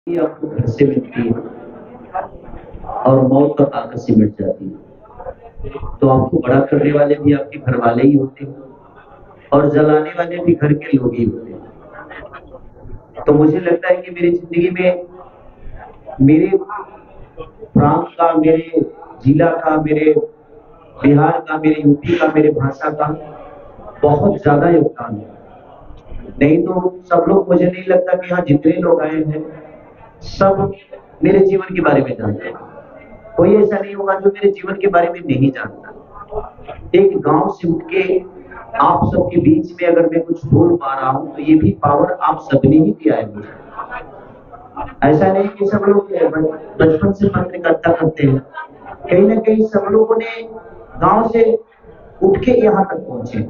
ये आपको घर से मिलती है और मौत तक आकर सिमट जाती है। तो आपको बड़ा करने वाले भी आपके घर वाले ही होते हैं और जलाने वाले भी घर के लोग ही होते हैं। तो मुझे लगता है कि मेरी जिंदगी में मेरे प्रांत का, मेरे जिला का, मेरे बिहार का, मेरे यूपी का, मेरे भाषा का बहुत ज्यादा योगदान है। नहीं तो सब लोग, मुझे नहीं लगता कि यहाँ जितने लोग आए हैं सब मेरे जीवन के बारे में जानते हैं। कोई ऐसा नहीं होगा जो मेरे जीवन के बारे में नहीं जानता। एक गांव से उठ के आप सबके बीच में अगर मैं कुछ बोल पा रहा हूं तो ये भी पावर आप सबने ही दिया है मुझे। ऐसा नहीं कि सब लोग बचपन से पत्रकारिता करते हैं। कहीं ना कहीं सब लोगों ने गांव से उठ के यहाँ तक पहुंचे।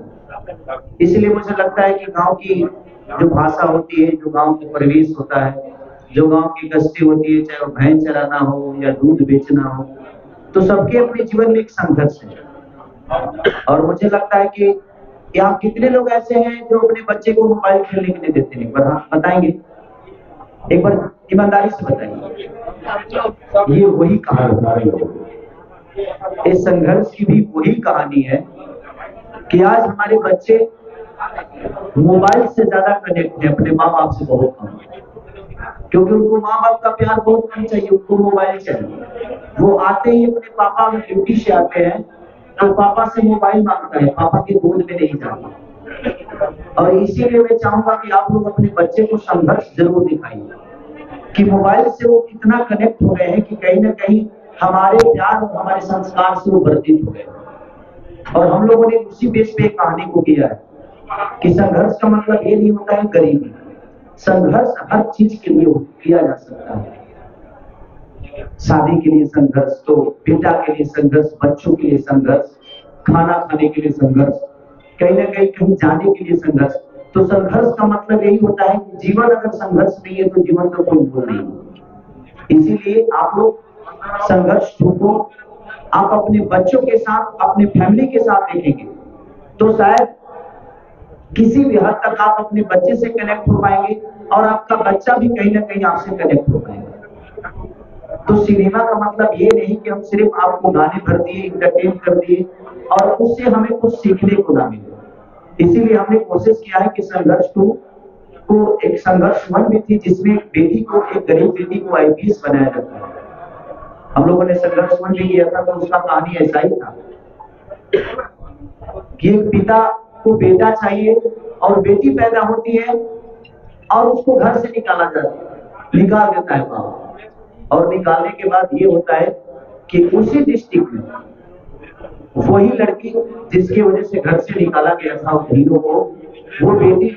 इसलिए मुझे लगता है कि गांव की जो भाषा होती है, जो गांव का परिवेश होता है, जो गांव की गश्ती होती है, चाहे वो भैंस चराना हो या दूध बेचना हो, तो सबके अपने जीवन में एक संघर्ष है। और मुझे लगता है कि यहाँ कितने लोग ऐसे हैं जो अपने बच्चे को मोबाइल खेलने के लिए देते हैं, पर हाँ, बताएंगे? एक बार ईमानदारी से बताइए। ये वही कहानी है, इस संघर्ष की भी वही कहानी है कि आज हमारे बच्चे मोबाइल से ज्यादा कनेक्ट है अपने माँ बाप से बहुत कम, क्योंकि उनको माँ बाप का प्यार बहुत कम चाहिए, उनको मोबाइल चाहिए। वो आते ही अपने पापा अगर ड्यूटी से आते हैं तो पापा से मोबाइल मांगता है, पापा के गोद में नहीं जाता। और इसीलिए मैं चाहूंगा कि आप लोग अपने बच्चे को संघर्ष जरूर दिखाइए कि मोबाइल से वो कितना कनेक्ट हो गए हैं कि कहीं ना कहीं हमारे प्यार और हमारे संस्कार से वो वर्जित हो गए। और हम लोगों ने उसी बेस पे कहानी को किया है कि संघर्ष का मतलब ये नहीं होता है गरीबी। संघर्ष हर चीज के लिए किया जा सकता है। शादी के लिए संघर्ष, तो पिता के लिए संघर्ष, बच्चों के लिए संघर्ष, खाना खाने के लिए संघर्ष, कहीं ना कहीं जाने के लिए संघर्ष। तो संघर्ष का मतलब यही होता है कि जीवन अगर संघर्ष नहीं है तो जीवन का कोई मूल नहीं। इसीलिए आप लोग संघर्ष को आप अपने बच्चों के साथ, अपने फैमिली के साथ देखेंगे तो शायद किसी भी हद तक आप अपने बच्चे से कनेक्ट हो पाएंगे और आपका बच्चा भी कहीं ना कहीं आपसे कनेक्ट हो पाएगा। तो सिनेमा का मतलब ये नहीं कि हम सिर्फ आपको गाने भर दिए, इंटरटेन कर दिए और उससे हमें कुछ सीखने को ना मिले। इसीलिए हमने कोशिश किया है कि संघर्ष को एक संघर्ष वन भी थी जिसमें बेटी को, एक गरीब बेटी को आईपीएस बनाया जाता है। हम लोगों ने संघर्ष वन भी किया था तो उसका कहानी ऐसा ही था कि एक पिता को बेटा चाहिए और बेटी पैदा होती है और उसको घर से निकाला जाता है, निकाल देता है बाप। और निकालने के बाद ये होता है कि उसी डिस्ट्रिक्ट में वही लड़की जिसकी वजह से घर से निकाला गया था हीरो को, वो बेटी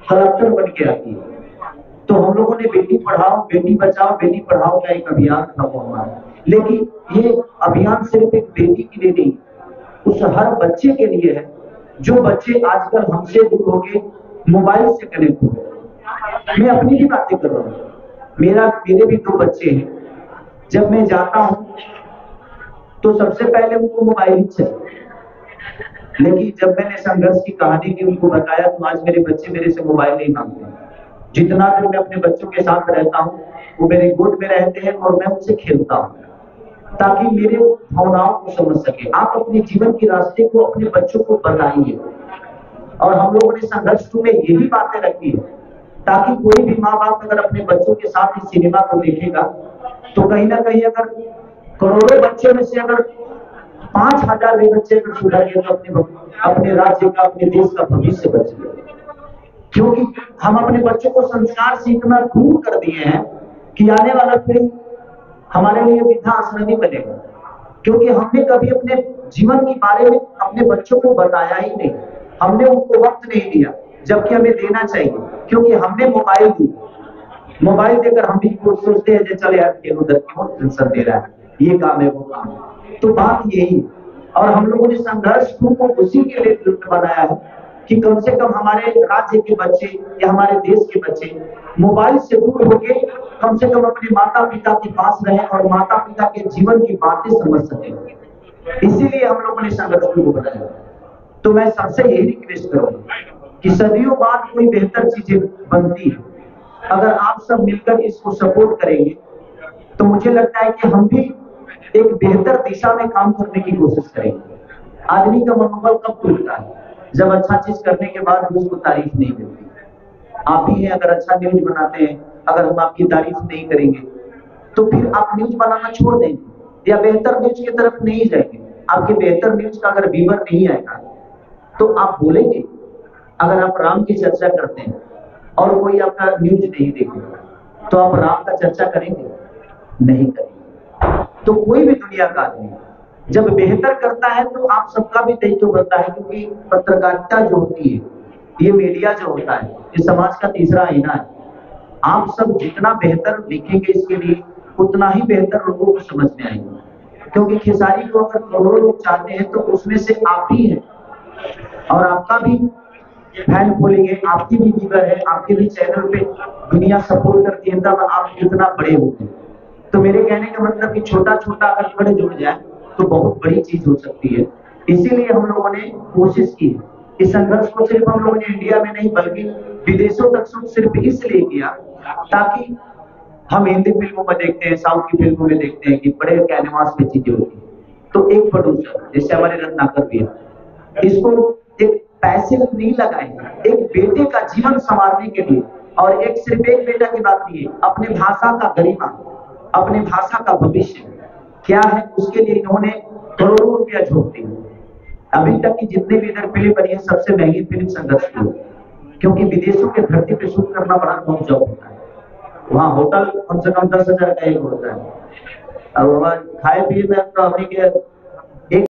कलेक्टर बन के आती है। तो हम लोगों ने बेटी पढ़ाओ बेटी बचाओ बेटी पढ़ाओ का एक अभियान था वो हमारा। लेकिन ये अभियान सिर्फ एक बेटी के लिए नहीं, उस हर बच्चे के लिए है जो बच्चे आजकल हमसे दूर होके मोबाइल से कनेक्ट हो गए। मैं अपनी भी बातें कर रहा हूँ, मेरे भी 2 बच्चे हैं। जब मैं जाता हूँ तो सबसे पहले उनको मोबाइल ही चाहिए। लेकिन जब मैंने संघर्ष की कहानी की उनको बताया तो आज मेरे बच्चे मेरे से मोबाइल नहीं मांगते। जितना देर मैं अपने बच्चों के साथ रहता हूँ वो मेरे गोद में रहते हैं और मैं उनसे खेलता हूँ ताकि मेरे भावनाओं को समझ सके। आप अपने जीवन के रास्ते को अपने बच्चों को बताइए। और हम लोगों ने संघर्ष में यही बातें रखी है ताकि कोई भी माँ बाप अगर अपने बच्चों के साथ इस सिनेमा को देखेगा तो कहीं ना कहीं अगर करोड़ों बच्चों में से अगर 5000 भी बच्चे अगर सुधर गए तो अपने राज्य का, अपने देश का भविष्य बच गया। क्योंकि हम अपने बच्चों को संस्कार से इतना दूर कर दिए हैं कि आने वाला पीढ़ी हमारे लिए वृद्धा आश्रम ही बनेगा। क्योंकि हमने कभी अपने जीवन के बारे में अपने बच्चों को बताया ही नहीं, हमने उनको वक्त नहीं दिया जबकि हमें देना चाहिए। क्योंकि हमने मोबाइल मोबाइल देकर हम भी सोचते हैं कि चले यार खेल उधर क्यों टेंशन दे रहा है, ये काम है वो काम है। तो बात यही, और हम लोगों ने संघर्ष को उसी के लिए बनाया है कि कम से कम हमारे राज्य के बच्चे या हमारे देश के बच्चे मोबाइल से दूर होके कम से कम अपने माता पिता के पास रहे और माता पिता के जीवन की बातें समझ सके। इसीलिए हम लोगों ने संघर्ष को बनाया। तो मैं सबसे यही रिक्वेस्ट करूंगा कि सदियों बाद कोई बेहतर चीजें बनती है अगर आप सब मिलकर इसको सपोर्ट करेंगे तो मुझे लगता है कि हम भी एक बेहतर दिशा में काम करने की कोशिश करेंगे। आदमी का मनोबल कब टूटता है? जब अच्छा चीज करने के बाद भी उसको तारीफ नहीं मिलती। आप ही हैं, अगर अच्छा न्यूज बनाते हैं, अगर हम आपकी तारीफ नहीं करेंगे तो फिर आप न्यूज बनाना छोड़ देंगे या बेहतर न्यूज की तरफ नहीं जाएंगे। आपके बेहतर न्यूज का अगर व्यूअर नहीं आएगा तो आप बोलेंगे। अगर आप राम की चर्चा करते हैं और कोई आपका न्यूज नहीं देखेगा तो आप राम का चर्चा करेंगे? नहीं करेंगे। तो कोई भी दुनिया का आदमी जब बेहतर करता है तो आप सबका भी दायित्व बनता है, क्योंकि पत्रकारिता जो होती है, ये मीडिया जो होता है, ये समाज का तीसरा आईना है। आप सब जितना बेहतर लिखेंगे इसके लिए उतना ही बेहतर लोगों को समझ में आएगा। क्योंकि खेसारी को अगर करोड़ों लोग चाहते हैं तो उसमें से आप ही हैं, और आपका भी फैन फॉलोइंग है, आपकी भी व्यूअर है, आपके भी चैनल पे दुनिया सपोर्ट करती है, तब आप इतना बड़े होते हैं। तो मेरे कहने का मतलब कि छोटा छोटा अगर बड़े जुड़ जाए तो बहुत बड़ी चीज हो सकती है। इसीलिए हम लोगों ने कोशिश की। इस संघर्ष को सिर्फ हम लोगों ने इंडिया में नहीं बल्कि विदेशों तक सिर्फ इसलिए किया ताकि हम हिंदी फिल्मों में देखते हैं, साउथ की फिल्मों में देखते हैं कि बड़े कैनवास पे चीजें होती है। तो एक प्रोड्यूसर जैसे हमारे रत्नाकर भी है, इसको एक पैसे नहीं लगाएंगे, एक बेटे का जीवन संवारने के लिए, और एक सिर्फ एक बेटा की बात नहीं है, अपने भाषा का गरिमा, अपने भाषा का भविष्य क्या है उसके लिए इन्होंने करोड़ों रुपया झोंक दिया। अभी तक की जितने भी इधर फिल्म बनी है सबसे महंगी फिल्म संघर्ष की, क्योंकि विदेशों के धरती पे शूट करना बड़ा बहुत जॉब होता है। वहाँ होटल कम से कम 10,000 का एक होता है। अब वहाँ खाए पिए में तो हमने के